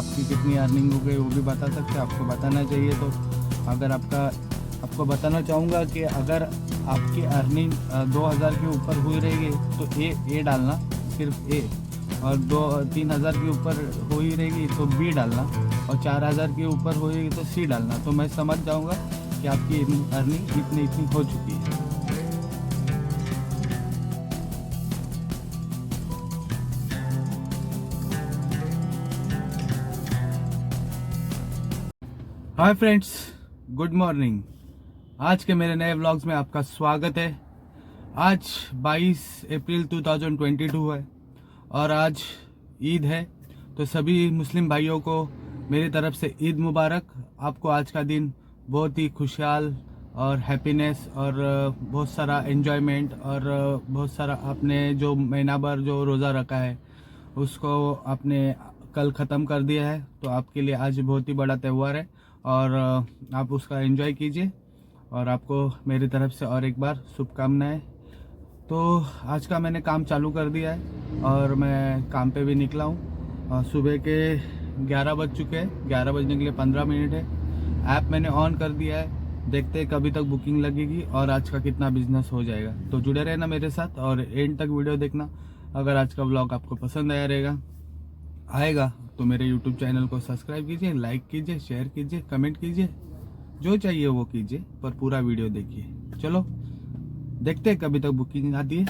आपकी कितनी अर्निंग हो गई वो भी बता सकते हैं, आपको बताना चाहिए। तो अगर आपको बताना चाहूँगा कि अगर आपकी अर्निंग 2000 के ऊपर हुई रहेगी तो ए डालना, सिर्फ ए, और 3,000 के ऊपर हो ही रहेगी तो बी डालना, और 4,000 के ऊपर होएगी तो सी डालना। तो मैं समझ जाऊँगा कि आपकी अर्निंग इतनी हो चुकी है। Hi friends, good morning. आज के मेरे नए व्लॉग्स में आपका स्वागत है। आज 22 अप्रैल 2022 है और आज ईद है। तो सभी मुस्लिम भाइयों को मेरी तरफ से ईद मुबारक। आपको आज का दिन बहुत ही खुशहाल और हैप्पीनेस और बहुत सारा एंजॉयमेंट और बहुत सारा आपने जो महीना भर जो रोज़ा रखा है उसको आपने कल ख़त्म कर दिया है। तो आपके लिए आज बहुत ही बड़ा त्यौहार है और आप उसका एंजॉय कीजिए और आपको मेरी तरफ से और एक बार शुभकामनाएं। तो आज का मैंने काम चालू कर दिया है और मैं काम पे भी निकला हूँ। सुबह के 11 बज चुके हैं, 11 बजने के लिए 15 मिनट है। ऐप मैंने ऑन कर दिया है, देखते हैं कभी तक बुकिंग लगेगी और आज का कितना बिजनेस हो जाएगा। तो जुड़े रहना मेरे साथ और एंड तक वीडियो देखना। अगर आज का व्लॉग आपको पसंद आएगा तो मेरे YouTube चैनल को सब्सक्राइब कीजिए, लाइक कीजिए, शेयर कीजिए, कमेंट कीजिए, जो चाहिए वो कीजिए, पर पूरा वीडियो देखिए। चलो देखते हैं कभी तक बुकिंग आती है।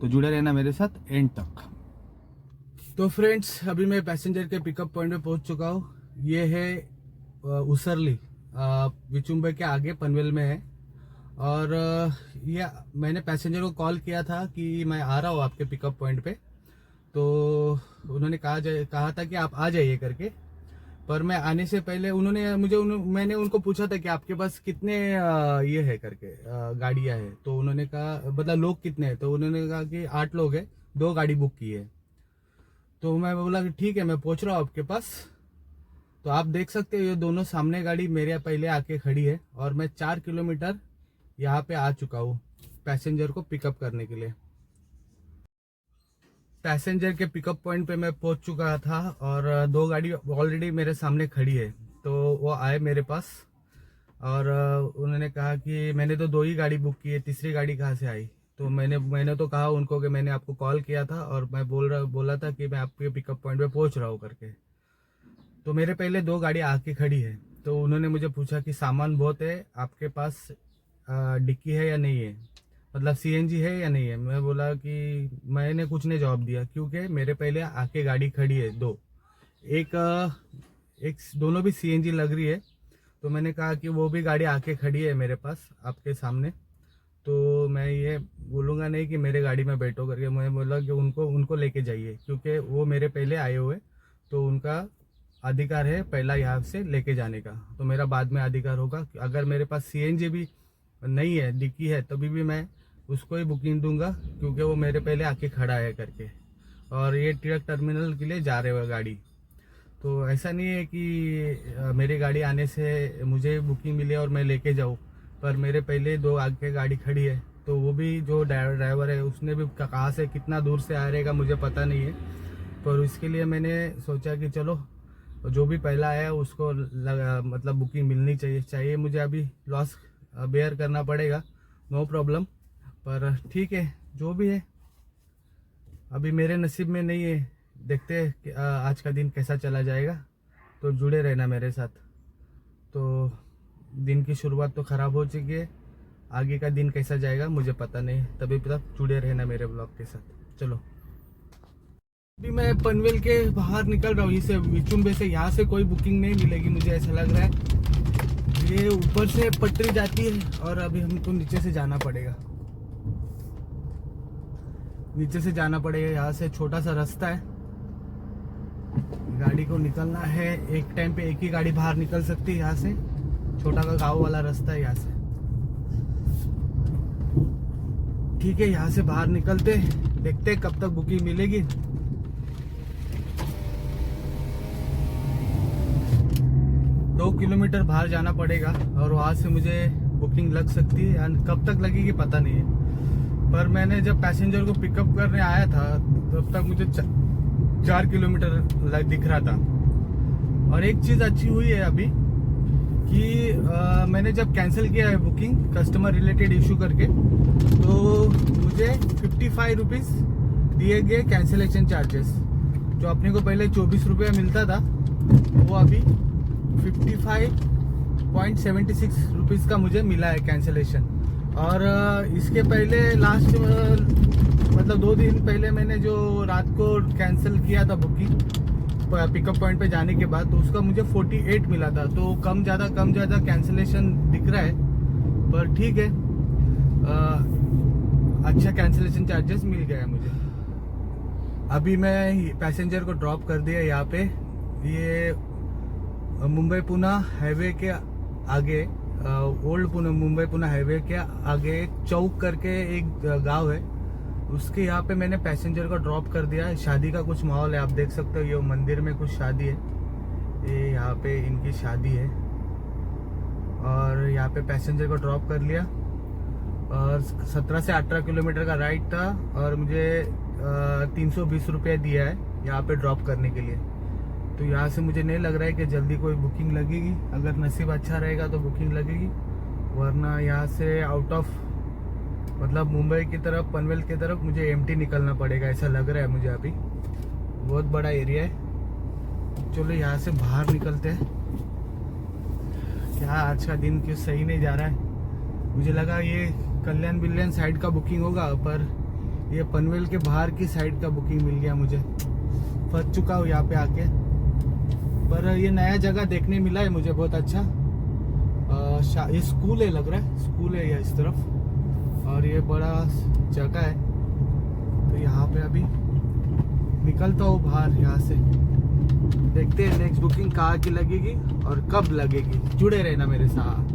तो जुड़े रहना मेरे साथ एंड तक। तो फ्रेंड्स, अभी मैं पैसेंजर के पिकअप पॉइंट पे पहुंच चुका हूँ। ये है उसरली, विचुम्बे के आगे पनवेल में है। और ये मैंने पैसेंजर को कॉल किया था कि मैं आ रहा हूँ आपके पिकअप पॉइंट पे। तो उन्होंने कहा था कि आप आ जाइए करके। पर मैं आने से पहले मैंने उनको पूछा था कि आपके पास कितने ये है करके गाड़ियां हैं। तो उन्होंने कहा, मतलब लोग कितने हैं। तो उन्होंने कहा कि 8 लोग हैं, 2 गाड़ी बुक की है। तो मैं बोला कि ठीक है, मैं पहुंच रहा हूँ आपके पास। तो आप देख सकते हो ये दोनों सामने गाड़ी मेरे पहले आके खड़ी है और मैं 4 किलोमीटर यहाँ पे आ चुका हूँ पैसेंजर को पिकअप करने के लिए। पैसेंजर के पिकअप पॉइंट पे मैं पहुंच चुका था और 2 गाड़ी ऑलरेडी मेरे सामने खड़ी है। तो वो आए मेरे पास और उन्होंने कहा कि मैंने तो 2 ही गाड़ी बुक की है, तीसरी गाड़ी कहाँ से आई। तो मैंने तो कहा उनको कि मैंने आपको कॉल किया था और मैं बोला था कि मैं आपके पिकअप पॉइंट पे पहुंच रहा हूँ करके। तो मेरे पहले 2 गाड़ी आके खड़ी है। तो उन्होंने मुझे पूछा कि सामान बहुत है, आपके पास डिक्की है या नहीं है, मतलब सीएनजी है या नहीं है। मैं बोला कि मैंने कुछ नहीं जवाब दिया क्योंकि मेरे पहले आके गाड़ी खड़ी है 2, एक दोनों भी सीएनजी लग रही है। तो मैंने कहा कि वो भी गाड़ी आके खड़ी है मेरे पास आपके सामने, तो मैं ये बोलूँगा नहीं कि मेरे गाड़ी में बैठो करके। मैं बोला कि उनको लेके जाइए क्योंकि वो मेरे पहले आए हुए, तो उनका अधिकार है पहला यहाँ से लेके जाने का। तो मेरा बाद में अधिकार होगा। अगर मेरे पास सीएनजी भी नहीं है, डिक्की है, तभी भी मैं उसको ही बुकिंग दूंगा क्योंकि वो मेरे पहले आके खड़ा है करके। और ये ट्रक टर्मिनल के लिए जा रहे हुए गाड़ी। तो ऐसा नहीं है कि मेरी गाड़ी आने से मुझे बुकिंग मिले और मैं लेके जाऊँ, पर मेरे पहले 2 आगे गाड़ी खड़ी है। तो वो भी जो ड्राइवर है उसने भी कहाँ से कितना दूर से आ रहेगा मुझे पता नहीं है, पर इसके लिए मैंने सोचा कि चलो जो भी पहला आया उसको मतलब बुकिंग मिलनी चाहिए। मुझे अभी लॉस बेयर करना पड़ेगा, नो प्रॉब्लम, पर ठीक है जो भी है अभी मेरे नसीब में नहीं है। देखते हैं कि आज का दिन कैसा चला जाएगा। तो जुड़े रहना मेरे साथ। तो दिन की शुरुआत तो ख़राब हो चुकी है, आगे का दिन कैसा जाएगा मुझे पता नहीं, तभी तक जुड़े रहना मेरे ब्लॉग के साथ। चलो अभी मैं पनवेल के बाहर निकल रहा हूँ, इसे विचुम्बे से। यहाँ से कोई बुकिंग नहीं मिलेगी मुझे ऐसा लग रहा है। ये ऊपर से पटरी जाती है और अभी हमको नीचे से जाना पड़ेगा। यहाँ से छोटा सा रास्ता है, गाड़ी को निकलना है। एक टाइम पे एक ही गाड़ी बाहर निकल सकती है यहाँ से, छोटा का गाँव वाला रास्ता है यहाँ से। ठीक है, यहाँ से बाहर निकलते, देखते कब तक बुकिंग मिलेगी। दो किलोमीटर बाहर जाना पड़ेगा और वहाँ से मुझे बुकिंग लग सकती है। कब तक लगेगी पता नहीं है, पर मैंने जब पैसेंजर को पिकअप करने आया था तब तक मुझे 4 किलोमीटर दिख रहा था। और एक चीज़ अच्छी हुई है अभी कि मैंने जब कैंसिल किया है बुकिंग कस्टमर रिलेटेड इशू करके, तो मुझे 55 रुपीज़ दिए गए कैंसिलेशन चार्जेस। जो अपने को पहले 24 रुपये मिलता था वो अभी 55.76 रुपीज़ का मुझे मिला है कैंसिलेशन। और इसके पहले लास्ट मतलब 2 दिन पहले मैंने जो रात को कैंसिल किया था बुकिंग पिकअप पॉइंट पे जाने के बाद, तो उसका मुझे 48 मिला था। तो कम ज़्यादा कैंसिलेशन दिख रहा है, पर ठीक है, अच्छा कैंसिलेशन चार्जेस मिल गया मुझे। अभी मैं पैसेंजर को ड्रॉप कर दिया यहाँ पे, ये मुंबई पुणे हाईवे के आगे, ओल्ड मुंबई पुणे हाईवे के आगे एक चौक करके एक गांव है, उसके यहाँ पे मैंने पैसेंजर को ड्रॉप कर दिया। शादी का कुछ माहौल है, आप देख सकते हो, ये मंदिर में कुछ शादी है, ये यहाँ पे इनकी शादी है। और यहाँ पे पैसेंजर को ड्रॉप कर लिया और 17 से 18 किलोमीटर का राइड था और मुझे 320 रुपये दिया है यहाँ पे ड्रॉप करने के लिए। तो यहाँ से मुझे नहीं लग रहा है कि जल्दी कोई बुकिंग लगेगी। अगर नसीब अच्छा रहेगा तो बुकिंग लगेगी, वरना यहाँ से आउट ऑफ मतलब मुंबई की तरफ, पनवेल की तरफ मुझे एमटी निकलना पड़ेगा, ऐसा लग रहा है मुझे। अभी बहुत बड़ा एरिया है। चलो यहाँ से बाहर निकलते हैं। क्या आज का दिन क्यों सही नहीं जा रहा है। मुझे लगा ये कल्याण बिल्यान साइड का बुकिंग होगा, पर ये पनवेल के बाहर की साइड का बुकिंग मिल गया मुझे। फंस चुका हूँ यहाँ पे आके, पर ये नया जगह देखने मिला है मुझे बहुत अच्छा। ये स्कूल है, लग रहा है स्कूल है ये इस तरफ, और ये बड़ा जगह है। तो यहाँ पे अभी निकलता हूँ बाहर यहाँ से, देखते हैं नेक्स्ट बुकिंग कहाँ की लगेगी और कब लगेगी। जुड़े रहना मेरे साथ।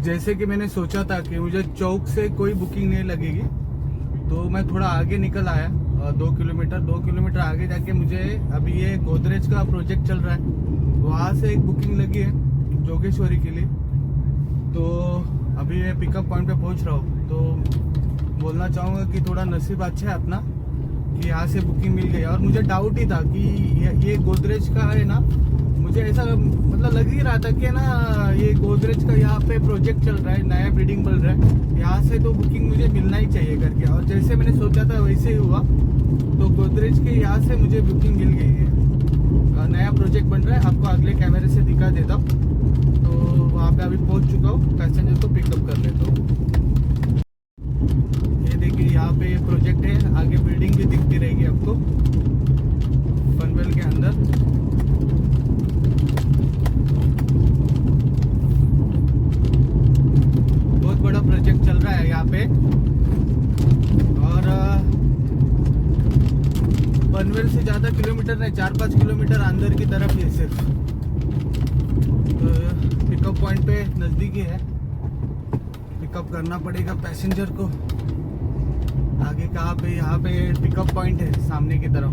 जैसे कि मैंने सोचा था कि मुझे चौक से कोई बुकिंग नहीं लगेगी, तो मैं थोड़ा आगे निकल आया, 2 किलोमीटर आगे जाके मुझे अभी ये गोदरेज का प्रोजेक्ट चल रहा है, वहाँ से एक बुकिंग लगी है जोगेश्वरी के लिए। तो अभी मैं पिकअप पॉइंट पे पहुँच रहा हूँ। तो बोलना चाहूँगा कि थोड़ा नसीब अच्छा है अपना कि यहाँ से बुकिंग मिल गई। और मुझे डाउट ही था कि ये गोदरेज का है ना, मुझे ऐसा मतलब लग ही रहा था कि ना ये गोदरेज का यहाँ पे प्रोजेक्ट चल रहा है, नया बिल्डिंग बन रहा है, यहाँ से तो बुकिंग मुझे मिलना ही चाहिए करके। और जैसे मैंने सोचा था वैसे ही हुआ। तो गोदरेज के यहाँ से मुझे बुकिंग मिल गई है, नया प्रोजेक्ट बन रहा है। आपको अगले कैमरे से दिखा देता हूँ। तो वहाँ पे अभी पहुँच चुका हूँ, पैसेंजर को पिकअप कर लेता हूँ। ये देखिए यहाँ पे ये प्रोजेक्ट है, आगे बिल्डिंग भी दिखती रहेगी आपको पनवेल के अंदर। बहुत बड़ा प्रोजेक्ट चल रहा है यहाँ पे, और पनवेल से ज़्यादा किलोमीटर नहीं, 4-5 किलोमीटर अंदर की तरफ ही है सिर्फ। तो पिकअप पॉइंट पे नज़दीकी है, पिकअप करना पड़ेगा पैसेंजर को। आगे कहाँ पे, यहाँ पे पिकअप पॉइंट है सामने की तरफ।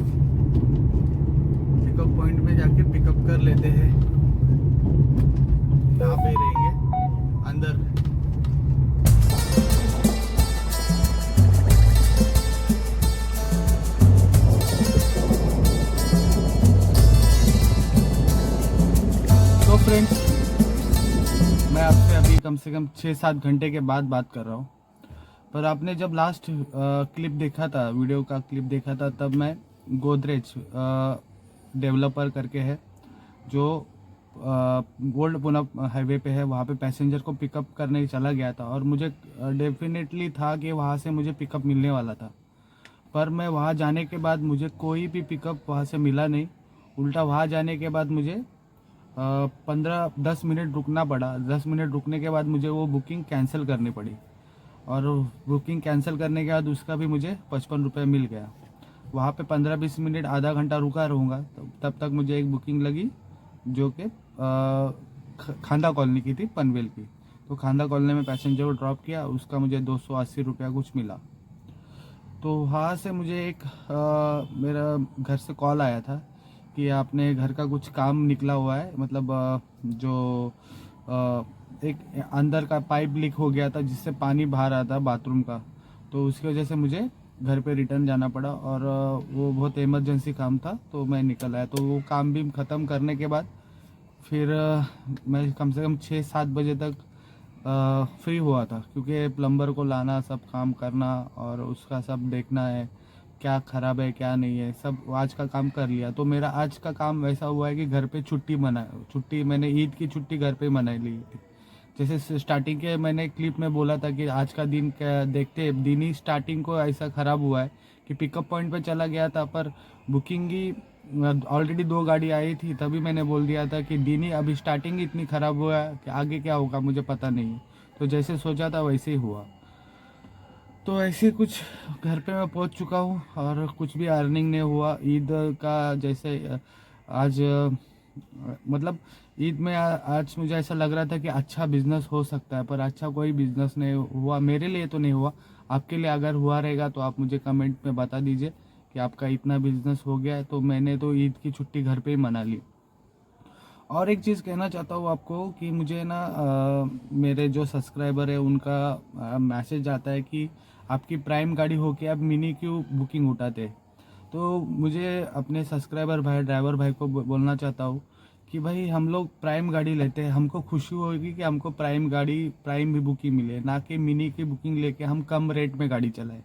पिकअप पॉइंट में जाके पिकअप कर लेते हैं, यहाँ पे रहेंगे अंदर। तो फ्रेंड्स, मैं आपसे अभी कम से कम 6-7 घंटे के बाद बात कर रहा हूँ। पर आपने जब लास्ट क्लिप देखा था, वीडियो का क्लिप देखा था, तब मैं गोदरेज डेवलपर करके है जो ओल्ड पुणे हाईवे पे है, वहाँ पे पैसेंजर को पिकअप करने चला गया था। और मुझे डेफिनेटली था कि वहाँ से मुझे पिकअप मिलने वाला था, पर मैं वहाँ जाने के बाद मुझे कोई भी पिकअप वहाँ से मिला नहीं। उल्टा वहाँ जाने के बाद मुझे 15-10 मिनट रुकना पड़ा। 10 मिनट रुकने के बाद मुझे वो बुकिंग कैंसिल करनी पड़ी, और बुकिंग कैंसिल करने के बाद उसका भी मुझे 55 रुपये मिल गया। वहाँ पे 15-20 मिनट, आधा घंटा रुका रहूँगा, तब तक मुझे एक बुकिंग लगी जो कि खांदा कॉलोनी की थी, पनवेल की। तो खांदा कॉलोनी में पैसेंजर को ड्रॉप किया, उसका मुझे 280 रुपया कुछ मिला। तो वहाँ से मुझे एक मेरा घर से कॉल आया था कि आपने घर का कुछ काम निकला हुआ है, मतलब जो एक अंदर का पाइप लीक हो गया था जिससे पानी बाहर रहा था बाथरूम का, तो उसकी वजह से मुझे घर पे रिटर्न जाना पड़ा। और वो बहुत इमरजेंसी काम था तो मैं निकल आया। तो वो काम भी ख़त्म करने के बाद फिर मैं कम से कम 6-7 बजे तक फ्री हुआ था, क्योंकि प्लम्बर को लाना, सब काम करना और उसका सब देखना है, क्या ख़राब है क्या नहीं है, सब आज का काम कर लिया। तो मेरा आज का काम वैसा हुआ है कि घर पे छुट्टी मैंने ईद की छुट्टी घर पे मना ली थी। जैसे स्टार्टिंग के मैंने क्लिप में बोला था कि आज का दिन क्या देखते, दिन ही स्टार्टिंग को ऐसा ख़राब हुआ है कि पिकअप पॉइंट पे चला गया था, पर बुकिंग ही ऑलरेडी 2 गाड़ी आई थी, तभी मैंने बोल दिया था कि दिन ही अभी स्टार्टिंग ही इतनी ख़राब हुआ है कि आगे क्या होगा मुझे पता नहीं है। तो जैसे सोचा था वैसे ही हुआ। तो ऐसे कुछ घर पे मैं पहुंच चुका हूँ और कुछ भी अर्निंग नहीं हुआ ईद का। जैसे आज मतलब ईद में आज मुझे ऐसा लग रहा था कि अच्छा बिजनेस हो सकता है, पर अच्छा कोई बिजनेस नहीं हुआ, मेरे लिए तो नहीं हुआ। आपके लिए अगर हुआ रहेगा तो आप मुझे कमेंट में बता दीजिए कि आपका इतना बिजनेस हो गया है। तो मैंने तो ईद की छुट्टी घर पे ही मना ली। और एक चीज़ कहना चाहता हूँ आपको कि मुझे ना मेरे जो सब्सक्राइबर है उनका मैसेज आता है कि आपकी प्राइम गाड़ी हो के आप मिनी क्यों बुकिंग उठाते। तो मुझे अपने सब्सक्राइबर भाई, ड्राइवर भाई को बोलना चाहता हूँ कि भाई हम लोग प्राइम गाड़ी लेते हैं, हमको खुशी होगी कि हमको प्राइम गाड़ी, प्राइम भी बुकिंग मिले, ना कि मिनी की बुकिंग लेके हम कम रेट में गाड़ी चलाएं।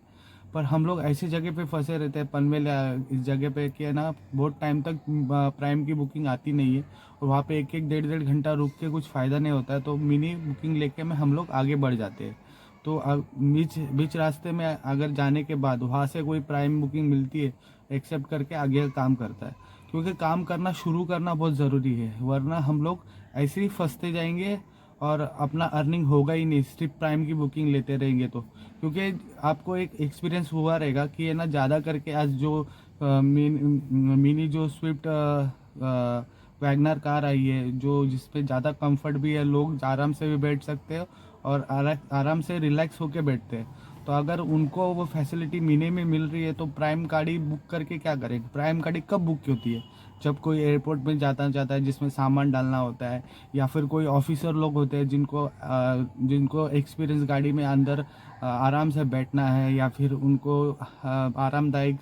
पर हम लोग ऐसी जगह पे फंसे रहते हैं पनवेल या इस जगह पे कि है ना, बहुत टाइम तक प्राइम की बुकिंग आती नहीं है और वहाँ पे 1-1 1.5 घंटा रुक के कुछ फ़ायदा नहीं होता है। तो मिनी बुकिंग लेके में हम लोग आगे बढ़ जाते हैं। तो बीच बीच रास्ते में अगर जाने के बाद वहाँ से कोई प्राइम बुकिंग मिलती है, एक्सेप्ट करके आगे काम करता है, क्योंकि काम करना शुरू करना बहुत ज़रूरी है, वरना हम लोग ऐसे ही फंसते जाएंगे और अपना अर्निंग होगा ही नहीं, सिर्फ प्राइम की बुकिंग लेते रहेंगे तो। क्योंकि आपको एक एक्सपीरियंस हुआ रहेगा कि है ना, ज़्यादा करके आज जो मिनी जो स्विफ्ट वैगनर कार आई है, जो जिसपे ज़्यादा कंफर्ट भी है, लोग आराम से भी बैठ सकते हैं और आराम से रिलैक्स होके बैठते हैं। तो अगर उनको वो फैसिलिटी मिनी में मिल रही है तो प्राइम गाड़ी बुक करके क्या करेंगे। प्राइम गाड़ी कब बुक होती है, जब कोई एयरपोर्ट में जाता है जिसमें सामान डालना होता है, या फिर कोई ऑफिसर लोग होते हैं जिनको एक्सपीरियंस गाड़ी में अंदर आराम से बैठना है, या फिर उनको आरामदायक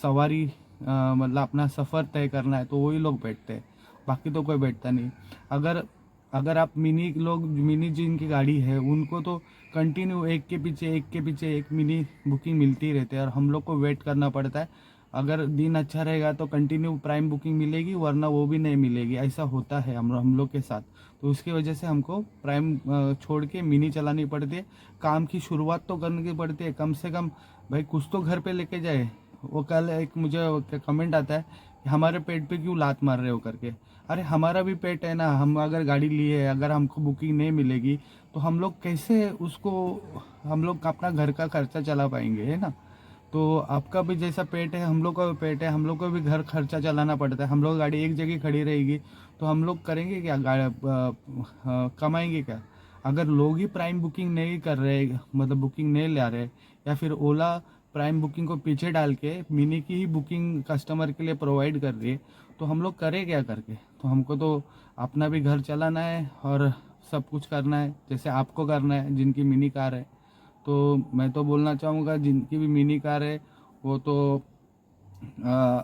सवारी मतलब अपना सफ़र तय करना है, तो वही लोग बैठते हैं, बाकी तो कोई बैठता नहीं। अगर अगर आप मिनी जिनकी गाड़ी है उनको तो कंटिन्यू एक के पीछे एक मिनी बुकिंग मिलती रहती है और हम लोग को वेट करना पड़ता है। अगर दिन अच्छा रहेगा तो कंटिन्यू प्राइम बुकिंग मिलेगी, वरना वो भी नहीं मिलेगी। ऐसा होता है हम लोग के साथ। तो उसकी वजह से हमको प्राइम छोड़ के मिनी चलानी पड़ती है। काम की शुरुआत तो करनी पड़ती है, कम से कम भाई कुछ तो घर पे लेके जाए। वो कल एक मुझे कमेंट आता है कि हमारे पेट पे क्यों लात मार रहे हो करके। अरे हमारा भी पेट है ना, हम अगर गाड़ी लिए, अगर हमको बुकिंग नहीं मिलेगी तो हम लोग कैसे उसको, हम लोग अपना घर का खर्चा चला पाएंगे, है ना। तो आपका भी जैसा पेट है, हम लोग का भी पेट है, हम लोग को भी घर खर्चा चलाना पड़ता है। हम लोग गाड़ी एक जगह खड़ी रहेगी तो हम लोग करेंगे क्या, कमाएंगे क्या। अगर लोग ही प्राइम बुकिंग नहीं कर रहे, मतलब बुकिंग नहीं ला रहे, या फिर ओला प्राइम बुकिंग को पीछे डाल के मिनी की ही बुकिंग कस्टमर के लिए प्रोवाइड कर रही है, तो हम लोग करें क्या करके। तो हमको तो अपना भी घर चलाना है और सब कुछ करना है, जैसे आपको करना है जिनकी मिनी कार है। तो मैं तो बोलना चाहूँगा जिनकी भी मिनी कार है वो तो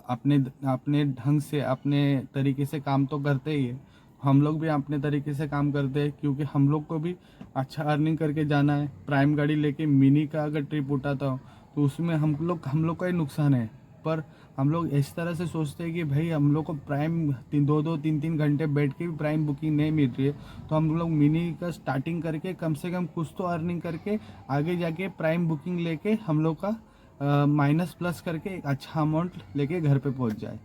अपने अपने ढंग से, अपने तरीके से काम तो करते ही है। हम लोग भी अपने तरीके से काम करते हैं, क्योंकि हम लोग को भी अच्छा अर्निंग करके जाना है। प्राइम गाड़ी लेके मिनी का अगर ट्रिप उठाता हो तो उसमें हम लोग का ही नुकसान है। पर हम लोग इस तरह से सोचते हैं कि भाई हम लोग को प्राइम 2-2 3-3 घंटे बैठ के भी प्राइम बुकिंग नहीं मिल रही है, तो हम लोग मिनी का स्टार्टिंग करके कम से कम कुछ तो अर्निंग करके आगे जाके प्राइम बुकिंग लेके हम लोग का माइनस प्लस करके एक अच्छा अमाउंट लेके घर पे पहुंच जाए।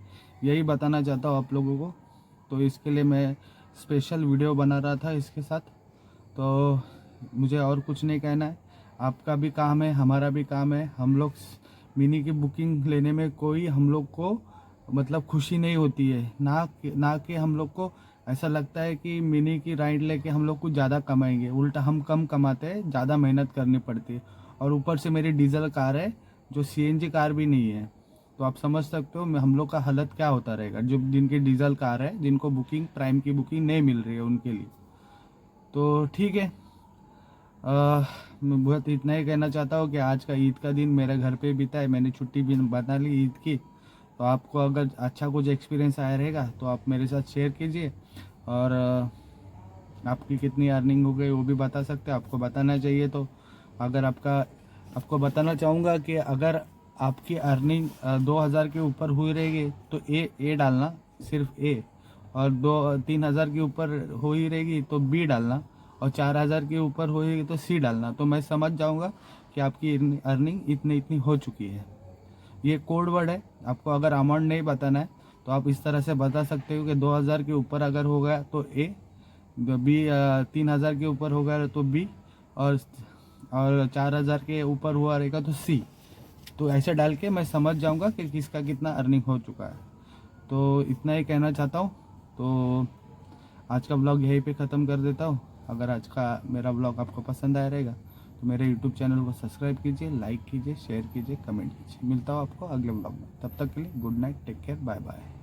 यही बताना चाहता हूँ आप लोगों को। तो इसके लिए मैं स्पेशल वीडियो बना रहा था इसके साथ। तो मुझे और कुछ नहीं कहना है, आपका भी काम है, हमारा भी काम है। हम लोग मिनी की बुकिंग लेने में कोई हम लोग को मतलब खुशी नहीं होती है, ना कि हम लोग को ऐसा लगता है कि मिनी की राइड लेके हम लोग कुछ ज़्यादा कमाएंगे। उल्टा हम कम कमाते हैं, ज़्यादा मेहनत करनी पड़ती है। और ऊपर से मेरी डीजल कार है, जो सीएनजी कार भी नहीं है। तो आप समझ सकते हो हम लोग का हालत क्या होता रहेगा, जो जिनकी डीजल कार है, जिनको बुकिंग प्राइम की बुकिंग नहीं मिल रही है उनके लिए। तो ठीक है, मैं बहुत इतना ही कहना चाहता हूँ कि आज का ईद का दिन मेरे घर पे बीता है, मैंने छुट्टी भी बना ली ईद की। तो आपको अगर अच्छा कुछ एक्सपीरियंस आया रहेगा तो आप मेरे साथ शेयर कीजिए, और आपकी कितनी अर्निंग हो गई वो भी बता सकते हैं, आपको बताना चाहिए। तो अगर आपको बताना चाहूँगा कि अगर आपकी अर्निंग 2000 के ऊपर हुई रहेगी तो ए डालना, सिर्फ ए। और 3,000 के ऊपर हो ही रहेगी तो बी डालना, और 4,000 के ऊपर होएगी तो सी डालना। तो मैं समझ जाऊँगा कि आपकी अर्निंग इतनी इतनी हो चुकी है। ये कोड वर्ड है, आपको अगर अमाउंट नहीं बताना है तो आप इस तरह से बता सकते हो कि 2000 के ऊपर अगर हो गया तो ए, बी 3000 के ऊपर हो गया तो बी, और 4000 के ऊपर हुआ रहेगा तो सी। तो ऐसे डाल के मैं समझ जाऊंगा कि किसका कितना अर्निंग हो चुका है। तो इतना ही कहना चाहता हूँ। तो आज का ब्लॉग यहीं पे ख़त्म कर देता हूँ। अगर आज का मेरा ब्लॉग आपको पसंद आया रहेगा तो मेरे यूट्यूब चैनल को सब्सक्राइब कीजिए, लाइक कीजिए, शेयर कीजिए, कमेंट कीजिए। मिलता हूँ आपको अगले ब्लॉग में, तब तक के लिए good night, take care, bye bye.